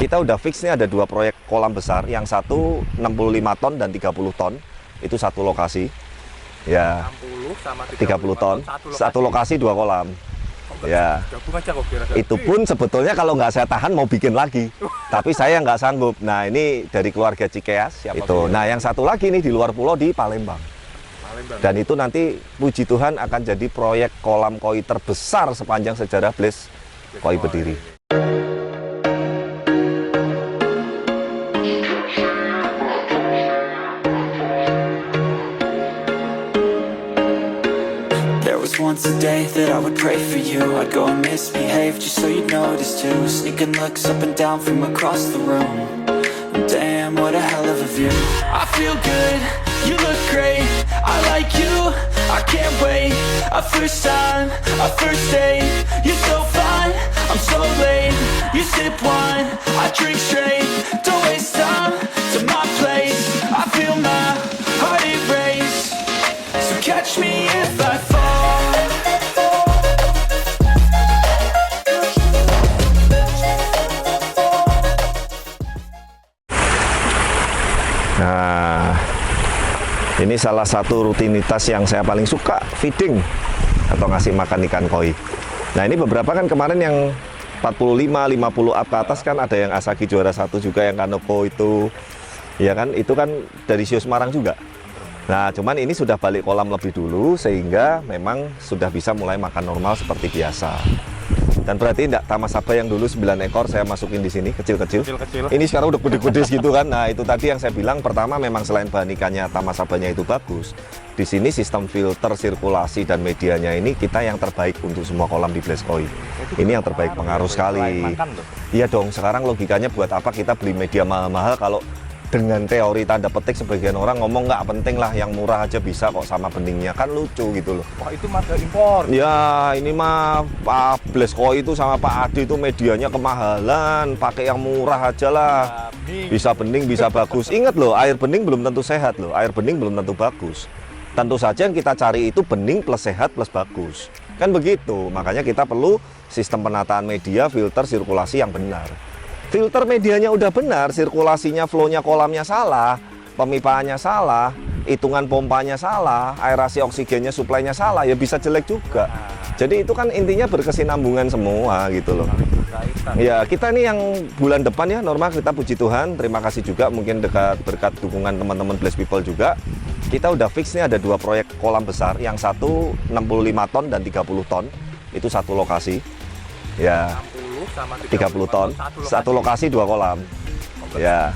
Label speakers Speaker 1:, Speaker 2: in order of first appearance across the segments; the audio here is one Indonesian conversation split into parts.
Speaker 1: Kita udah fix nih ada dua proyek kolam besar, yang satu 65 ton dan 30 ton. Itu satu lokasi. Ya,
Speaker 2: 60 sama
Speaker 1: 30 ton. Satu lokasi dua kolam. Ya,
Speaker 2: gabung aja kok kira-kira.
Speaker 1: itu pun sebetulnya kalau nggak saya tahan mau bikin lagi, tapi saya nggak sanggup. Nah, ini dari keluarga Cikeas itu. Nah, yang satu lagi nih di luar pulau di Palembang. Dan itu nanti puji Tuhan akan jadi proyek kolam koi terbesar sepanjang sejarah Blaze Koi Berdiri.
Speaker 3: Once a day that I would pray for you, I'd go and misbehave just so you'd notice too. Sneaking looks up and down from across the room. Damn, what a hell of a view. I feel good, you look great, I like you, I can't wait. A first time, a first date, you're so fine, I'm so late. You sip wine, I drink straight, don't waste time to my place. I feel my heart erase, so catch me if I fall.
Speaker 1: Nah, ini salah satu rutinitas yang saya paling suka, feeding atau ngasih makan ikan koi. Nah, ini beberapa kan kemarin yang 45, 50 up ke atas kan ada yang Asagi juara satu juga, yang Kanoko itu, ya kan, itu kan dari Sio Semarang juga. Nah, cuman ini sudah balik kolam lebih dulu sehingga memang sudah bisa mulai makan normal seperti biasa. Dan berarti enggak Tamasaba yang dulu 9 ekor saya masukin di sini kecil-kecil. Ini sekarang udah gede-gede gitu kan. Nah, itu tadi yang saya bilang, pertama memang selain bahan ikannya Tamasabanya itu bagus. Di sini sistem filter, sirkulasi dan medianya ini kita yang terbaik untuk semua kolam di Blaze Koi. Ini yang terbaik, pengaruh sekali. Iya dong, sekarang logikanya buat apa kita beli media mahal-mahal kalau dengan teori tanda petik sebagian orang ngomong nggak penting lah, yang murah aja bisa kok sama beningnya, kan lucu gitu loh.
Speaker 2: Wah, itu marga impor.
Speaker 1: Ya, ini mah Pak Blaze Koi itu sama Pak Adi itu medianya kemahalan, pakai yang murah aja lah. Bisa bening, bisa bagus. Ingat loh, air bening belum tentu sehat loh, air bening belum tentu bagus. Tentu saja yang kita cari itu bening plus sehat plus bagus. Kan begitu, makanya kita perlu sistem penataan media, filter, sirkulasi yang benar. Filter medianya udah benar, sirkulasinya, flow-nya kolamnya salah, pemipaannya salah, hitungan pompanya salah, aerasi oksigennya, suplainya salah, ya bisa jelek juga. Jadi itu kan intinya berkesinambungan semua gitu loh. Ya, kita nih yang bulan depan ya normal, kita puji Tuhan, terima kasih juga mungkin berkat dukungan teman-teman Blaze People juga. Kita udah fix nih ada dua proyek kolam besar, yang satu 65 ton dan 30 ton, itu satu lokasi. Ya, 30 ton, satu lokasi dua kolam. Ya,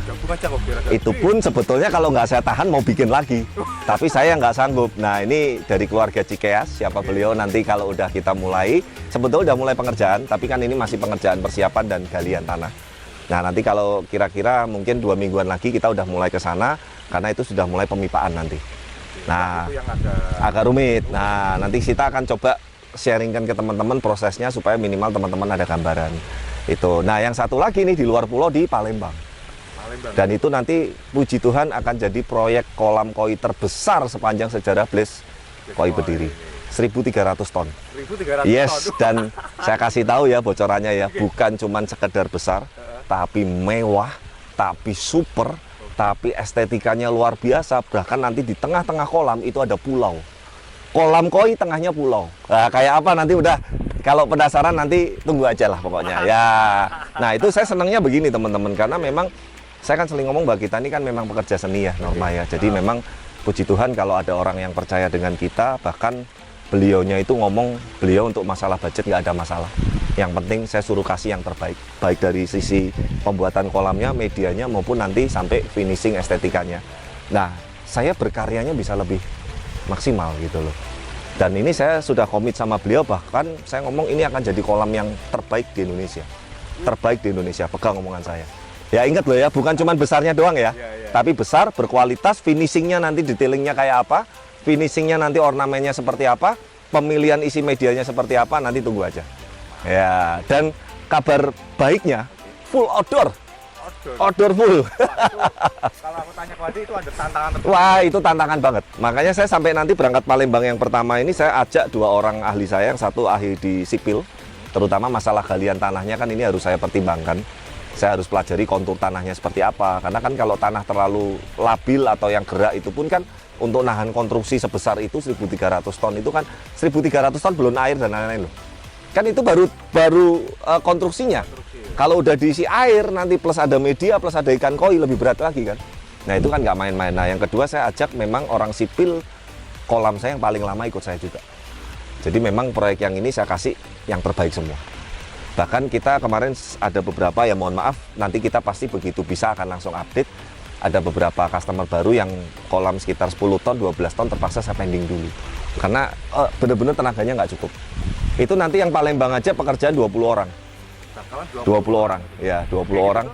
Speaker 1: itu pun sebetulnya kalau nggak saya tahan mau bikin lagi, tapi saya nggak sanggup. Nah, ini dari keluarga Cikeas, siapa beliau nanti kalau udah kita mulai, sebetulnya udah mulai pengerjaan, tapi kan ini masih pengerjaan persiapan dan galian tanah. Nah, nanti kalau kira-kira mungkin 2 mingguan lagi kita udah mulai ke sana, karena itu sudah mulai pemipaan nanti. Nah, agak rumit. Nah, nanti kita akan coba sharingkan ke teman-teman prosesnya supaya minimal teman-teman ada gambaran itu. Nah, yang satu lagi nih di luar pulau di Palembang. Dan itu nanti puji Tuhan akan jadi proyek kolam koi terbesar sepanjang sejarah Blaze Koi Berdiri. 1.300 ton. 1.300 yes, dan saya kasih tahu ya bocorannya ya, bukan cuman sekedar besar, tapi mewah, tapi super, tapi estetikanya luar biasa. Bahkan nanti di tengah-tengah kolam itu ada pulau. Kolam koi tengahnya pulau. Nah, kayak apa nanti udah, kalau penasaran nanti tunggu aja lah pokoknya ya. Nah, itu saya senangnya begini teman-teman, karena memang saya kan sering ngomong bahwa kita ini kan memang pekerja seni ya Norma ya. Jadi memang puji Tuhan kalau ada orang yang percaya dengan kita, bahkan beliaunya itu ngomong beliau untuk masalah budget nggak ada masalah. Yang penting saya suruh kasih yang terbaik, baik dari sisi pembuatan kolamnya, medianya maupun nanti sampai finishing estetikanya. Nah, saya berkaryanya bisa lebih maksimal gitu loh. Dan ini saya sudah komit sama beliau, bahkan saya ngomong ini akan jadi kolam yang terbaik di Indonesia. Terbaik di Indonesia, pegang omongan saya. Ya ingat loh ya, bukan cuma besarnya doang ya, tapi besar, berkualitas, finishingnya nanti detailingnya kayak apa, finishingnya nanti ornamennya seperti apa, pemilihan isi medianya seperti apa, nanti tunggu aja. Ya, dan kabar baiknya full outdoor. Outdoor full.
Speaker 2: Kalau aku tanya ke Wadi itu ada tantangan tertentu.
Speaker 1: Wah, itu tantangan banget. Makanya saya sampai nanti berangkat Palembang yang pertama ini saya ajak 2 orang ahli saya, yang satu ahli di sipil, terutama masalah galian tanahnya kan ini harus saya pertimbangkan. Saya harus pelajari kontur tanahnya seperti apa. Karena kan kalau tanah terlalu labil atau yang gerak itu pun kan untuk nahan konstruksi sebesar itu 1.300 ton itu kan 1.300 ton belum air dan lain-lain loh. Kan itu baru konstruksinya. Kalau udah diisi air nanti plus ada media plus ada ikan koi lebih berat lagi kan. Nah itu kan nggak main-main. Nah yang kedua saya ajak memang orang sipil kolam saya yang paling lama ikut saya juga. Jadi memang proyek yang ini saya kasih yang terbaik semua. Bahkan kita kemarin ada beberapa ya mohon maaf, nanti kita pasti begitu bisa akan langsung update. Ada beberapa customer baru yang kolam sekitar 10 ton, 12 ton terpaksa saya pending dulu. Karena benar-benar tenaganya nggak cukup. Itu nanti yang Palembang aja pekerjaan 20 orang. 20 orang, ya 20 orang.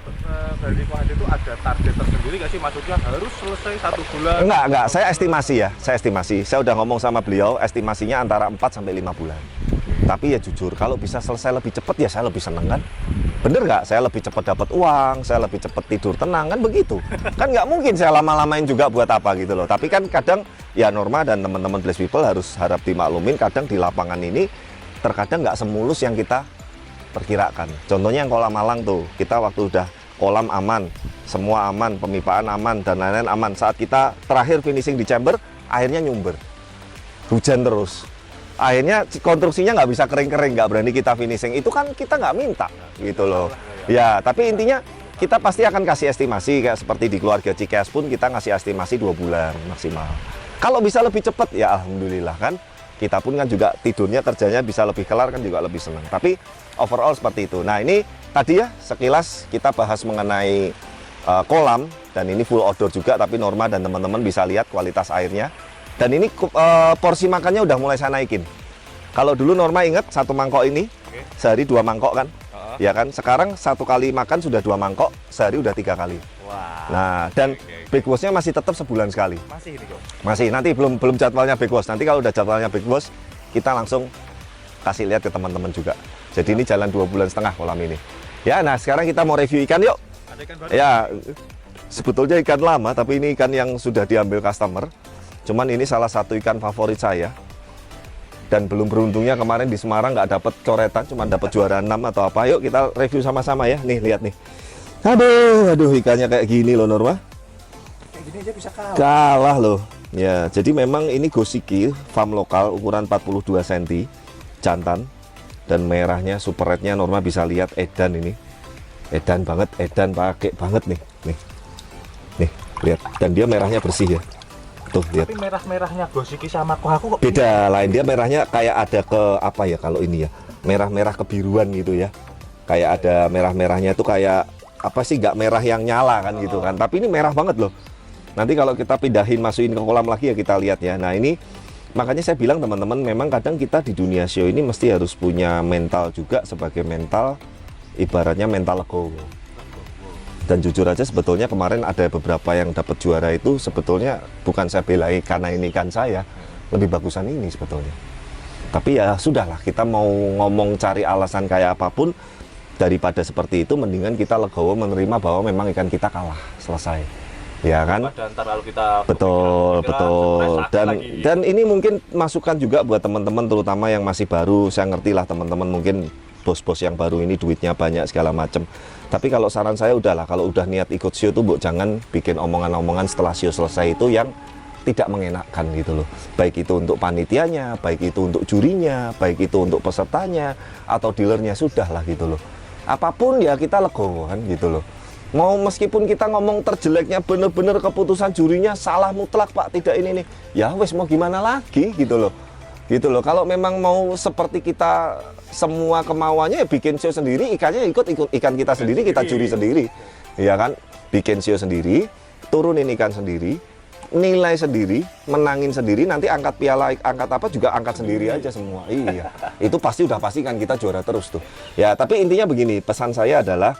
Speaker 2: Dari Pak itu ada target tersendiri nggak sih? Maksudnya harus selesai 1 bulan?
Speaker 1: Enggak, saya estimasi ya, saya estimasi. Saya udah ngomong sama beliau, estimasinya antara 4 sampai 5 bulan. Tapi ya jujur, kalau bisa selesai lebih cepat ya saya lebih seneng kan. Bener nggak? Saya lebih cepat dapat uang, saya lebih cepat tidur tenang kan begitu. Kan nggak mungkin saya lama-lamain juga buat apa gitu loh. Tapi kan kadang ya Norma dan teman-teman Blessed People harap dimaklumin kadang di lapangan ini terkadang nggak semulus yang kita perkirakan. Contohnya yang kolam Malang tuh, kita waktu udah kolam aman, semua aman, pemipaan aman, dan lain-lain aman. Saat kita terakhir finishing di chamber, airnya nyumber. Hujan terus. Akhirnya konstruksinya nggak bisa kering-kering, nggak berani kita finishing. Itu kan kita nggak minta, gitu loh. Ya, tapi intinya kita pasti akan kasih estimasi, kayak seperti di keluarga Cikeas pun kita ngasih estimasi 2 bulan maksimal. Kalau bisa lebih cepat, ya alhamdulillah kan. Kita pun kan juga tidurnya, kerjanya bisa lebih kelar kan juga lebih senang. Tapi overall seperti itu. Nah ini tadi ya sekilas kita bahas mengenai kolam. Dan ini full outdoor juga, tapi Norma dan teman-teman bisa lihat kualitas airnya. Dan ini porsi makannya udah mulai saya naikin. Kalau dulu Norma ingat 1 mangkok ini, sehari 2 mangkok kan? Ya kan, sekarang 1 kali makan sudah 2 mangkok, sehari udah 3 kali.
Speaker 2: Wah.
Speaker 1: Nah, dan Big Boss-nya masih tetap sebulan sekali.
Speaker 2: Masih ini kok.
Speaker 1: Masih, nanti belum jadwalnya Big Boss. Nanti kalau udah jadwalnya Big Boss, kita langsung kasih lihat ke teman-teman juga. Jadi ini jalan 2,5 bulan kolam ini. Ya, nah sekarang kita mau review ikan yuk.
Speaker 2: Ada ikan baru?
Speaker 1: Ya, sebetulnya ikan lama, tapi ini ikan yang sudah diambil customer. Cuman ini salah satu ikan favorit saya. Dan belum beruntungnya kemarin di Semarang nggak dapat coretan, cuma dapat juara 6 atau apa. Yuk kita review sama-sama ya. Nih lihat nih. Aduh ikannya kayak gini loh Norma.
Speaker 2: Kayak gini aja bisa kalah.
Speaker 1: Kalah loh. Ya, jadi memang ini Gosiki farm lokal ukuran 42 cm jantan dan merahnya super rednya Norma bisa lihat edan ini. Edan banget, edan pakai banget nih. Nih, lihat. Dan dia merahnya bersih ya. Tuh, lihat.
Speaker 2: Tapi merah-merahnya Gosiki sama aku kok
Speaker 1: Beda, lain dia merahnya kayak ada ke apa ya kalau ini ya. Merah-merah kebiruan gitu ya. Kayak ada merah-merahnya itu kayak apa sih, nggak merah yang nyala kan gitu kan. Tapi ini merah banget loh. Nanti kalau kita pindahin masukin ke kolam lagi ya kita lihat ya. Nah ini makanya saya bilang teman-teman, memang kadang kita di dunia show ini mesti harus punya mental juga, sebagai mental ibaratnya mental legowo. Dan jujur aja sebetulnya kemarin ada beberapa yang dapat juara itu sebetulnya bukan saya belai karena ini ikan saya, lebih bagusan ini sebetulnya. Tapi ya sudahlah, kita mau ngomong cari alasan kayak apapun, daripada seperti itu mendingan kita legowo menerima bahwa memang ikan kita kalah, selesai. Ya kan? Betul. Dan ini mungkin masukan juga buat teman-teman terutama yang masih baru. Saya ngerti lah teman-teman mungkin bos-bos yang baru ini duitnya banyak segala macam. Tapi kalau saran saya udahlah, kalau udah niat ikut show tuh jangan bikin omongan-omongan setelah show selesai itu yang tidak mengenakkan gitu loh. Baik itu untuk panitianya, baik itu untuk jurinya, baik itu untuk pesertanya atau dealernya, sudahlah gitu loh. Apapun ya kita legowo kan gitu loh. Mau meskipun kita ngomong terjeleknya bener-bener keputusan jurinya salah mutlak Pak, tidak ini nih. Ya wes mau gimana lagi gitu loh. Gitu loh. Kalau memang mau seperti kita semua kemauannya ya bikin show sendiri, ikannya ikut ikan kita sendiri, kita juri sendiri. Iya kan? Bikin show sendiri, turunin ikan sendiri, nilai sendiri, menangin sendiri, nanti angkat piala, angkat apa juga angkat sendiri aja semua. Iya. Itu pasti udah pasti kan kita juara terus tuh. Ya, tapi intinya begini, pesan saya adalah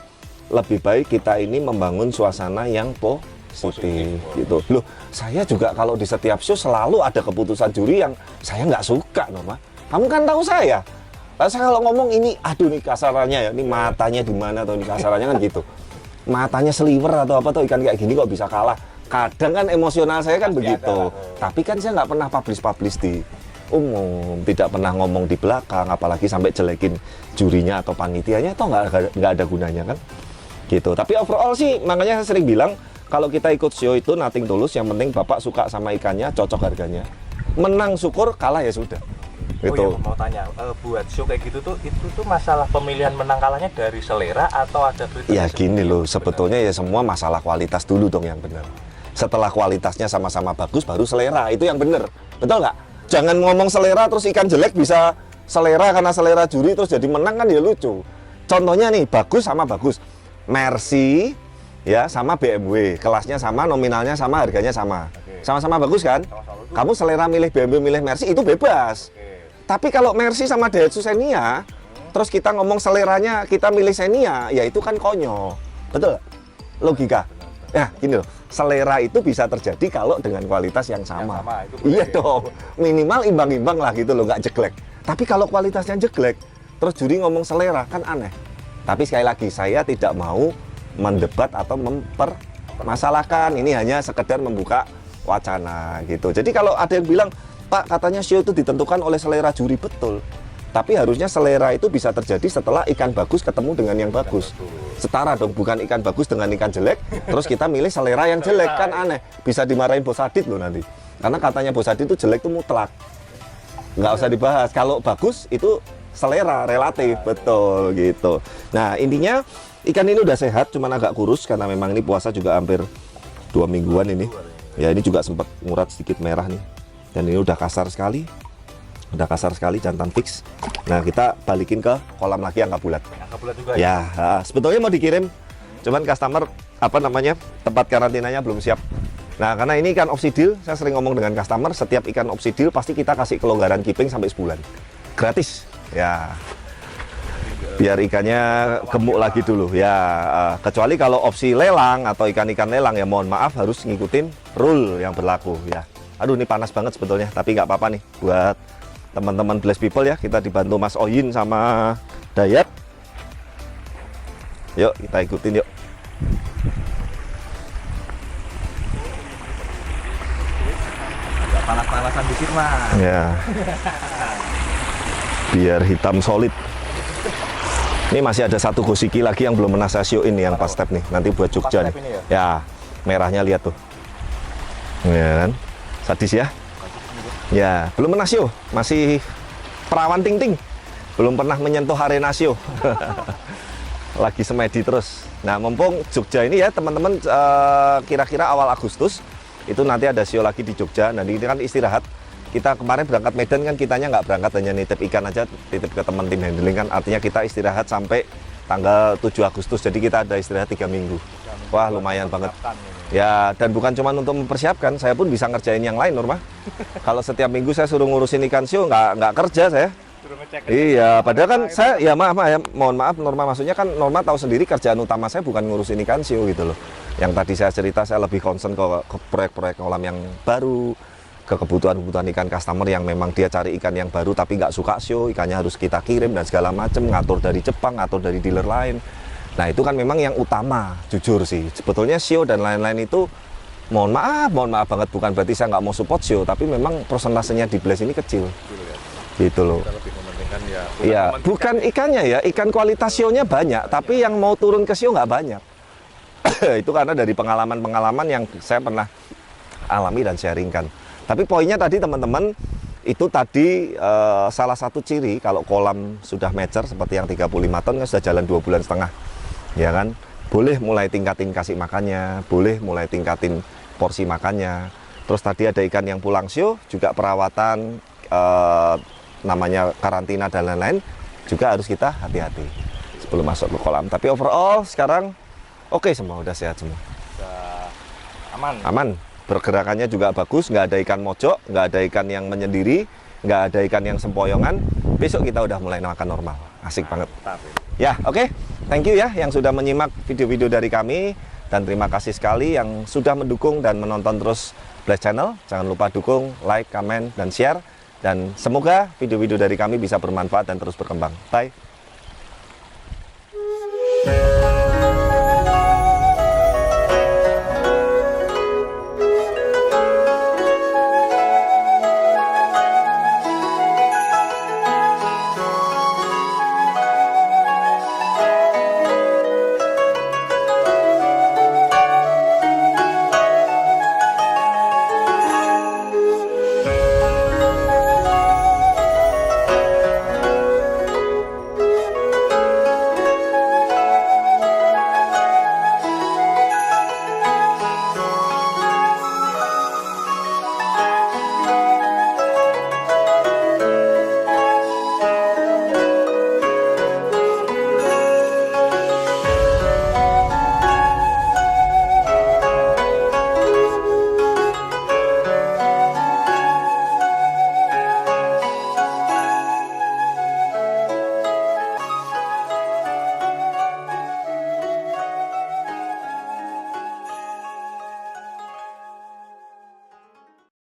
Speaker 1: lebih baik kita ini membangun suasana yang positif gitu. Loh, saya juga kalau di setiap show selalu ada keputusan juri yang saya nggak suka, Norma. Kamu kan tahu saya. Lalu saya kalau ngomong ini, aduh nih kasarannya ya, ini matanya di mana atau ini kasarannya kan gitu. Matanya sliver atau apa tuh ikan kayak gini kok bisa kalah. Kadang kan emosional saya kan begitu. Tapi kan saya nggak pernah publish di umum, tidak pernah ngomong di belakang, apalagi sampai jelekin jurinya atau panitianya, toh nggak ada gunanya kan. Gitu. Tapi overall sih, makanya saya sering bilang kalau kita ikut show itu nothing tulus, yang penting Bapak suka sama ikannya, cocok harganya. Menang syukur, kalah ya sudah.
Speaker 2: Oh
Speaker 1: Gitu.
Speaker 2: iya, mau tanya, buat show kayak gitu tuh, itu tuh masalah pemilihan menang kalahnya dari selera atau ada kriteria?
Speaker 1: Ya gini loh, sebetulnya ya semua masalah kualitas dulu dong yang benar. Setelah kualitasnya sama-sama bagus, baru selera, itu yang benar. Betul nggak? Jangan ngomong selera terus ikan jelek bisa selera karena selera juri terus jadi menang, kan ya lucu. Contohnya nih, bagus sama bagus. Mercy ya sama BMW, kelasnya sama, nominalnya sama, harganya sama. Sama-sama bagus kan? Kamu selera milih BMW, milih Mercy itu bebas. Tapi kalau Mercy sama Daihatsu Xenia, terus kita ngomong seleranya kita milih Xenia, ya itu kan konyol. Betul? Logika. Ya, gini loh, selera itu bisa terjadi kalau dengan kualitas yang sama. Iya dong, minimal imbang-imbang lah gitu loh, nggak jelek. Tapi kalau kualitasnya jelek, terus juri ngomong selera, kan aneh. Tapi sekali lagi, saya tidak mau mendebat atau mempermasalahkan. Ini hanya sekedar membuka wacana gitu. Jadi kalau ada yang bilang, Pak, katanya show itu ditentukan oleh selera juri, betul. Tapi harusnya selera itu bisa terjadi setelah ikan bagus ketemu dengan yang bagus. Setara dong, bukan ikan bagus dengan ikan jelek, terus kita milih selera yang jelek, kan aneh. Bisa dimarahin Bos Adit loh nanti. Karena katanya Bos Adit itu jelek itu mutlak. Nggak usah dibahas. Kalau bagus itu selera, relatif, betul gitu. Nah intinya ikan ini udah sehat, cuman agak kurus karena memang ini puasa juga hampir 2 mingguan ini. Ya ini juga sempat ngurat sedikit merah nih. Dan ini udah kasar sekali. Udah kasar sekali, jantan fix. Nah kita balikin ke kolam lagi yang bulat.
Speaker 2: Yang bulat juga
Speaker 1: ya? Sebetulnya mau dikirim, cuman customer tempat karantinanya belum siap. Nah karena ini ikan opsidil, saya sering ngomong dengan customer, setiap ikan opsidil pasti kita kasih kelonggaran keeping sampai sebulan, gratis. Ya, biar ikannya gemuk lagi dulu. Ya, kecuali kalau opsi lelang atau ikan-ikan lelang ya mohon maaf harus ngikutin rule yang berlaku ya. Aduh ini panas banget sebetulnya, tapi nggak apa-apa nih buat teman-teman Blessed People ya, kita dibantu Mas Oyin sama Dayat. Yuk kita ikutin yuk.
Speaker 2: Agak panas-panasan dikit Mas.
Speaker 1: Ya. Biar hitam solid. Ini masih ada satu gosiki lagi yang belum pernah saya show-in nih, yang pas step nih. Nanti buat Jogja nih. Ya, merahnya lihat tuh. Ya kan? Sadis ya. Ya, belum pernah show, masih perawan ting-ting, belum pernah menyentuh arena show. Lagi semedi terus. Nah, mumpung Jogja ini ya teman-teman, kira-kira awal Agustus itu nanti ada show lagi di Jogja. Nanti ini kan istirahat. Kita kemarin berangkat Medan kan kitanya nggak berangkat, hanya nitip ikan aja, titip ke teman tim handling kan. Artinya kita istirahat sampai tanggal 7 Agustus. Jadi kita ada istirahat 3 minggu. Wah, lumayan banget. Ya, dan bukan cuma untuk mempersiapkan, saya pun bisa ngerjain yang lain, Norma. Kalau setiap minggu saya suruh ngurusin ikan show, nggak kerja saya. Iya, padahal kan saya, ya mohon maaf Norma, maksudnya kan Norma tahu sendiri kerjaan utama saya bukan ngurusin ikan show gitu loh. Yang tadi saya cerita, saya lebih concern ke proyek-proyek kolam yang baru, ke kebutuhan-kebutuhan ikan customer yang memang dia cari ikan yang baru tapi nggak suka show, ikannya harus kita kirim dan segala macam, ngatur dari Jepang, ngatur dari dealer lain. Nah itu kan memang yang utama, jujur sih. Sebetulnya show dan lain-lain itu, mohon maaf banget, bukan berarti saya nggak mau support show, tapi memang persentasenya di Bless ini kecil. Gitu loh. Iya, bukan ikannya ya, ikan kualitas show-nya banyak, tapi yang mau turun ke show nggak banyak. Itu karena dari pengalaman-pengalaman yang saya pernah alami dan sharingkan. Tapi poinnya tadi teman-teman, itu tadi salah satu ciri kalau kolam sudah mature seperti yang 35 ton kan sudah jalan 2,5 bulan. Ya kan, boleh mulai tingkatin kasih makannya, boleh mulai tingkatin porsi makannya. Terus tadi ada ikan yang pulang show, juga perawatan namanya karantina dan lain-lain juga harus kita hati-hati sebelum masuk ke kolam. Tapi overall sekarang oke semua, udah sehat semua. Aman. Pergerakannya juga bagus, nggak ada ikan mojok, nggak ada ikan yang menyendiri, nggak ada ikan yang sempoyongan. Besok kita udah mulai makan normal, asik banget. Ya, oke. Thank you ya yang sudah menyimak video-video dari kami, dan terima kasih sekali yang sudah mendukung dan menonton terus Bless Channel. Jangan lupa dukung, like, comment, dan share. Dan semoga video-video dari kami bisa bermanfaat dan terus berkembang. Bye.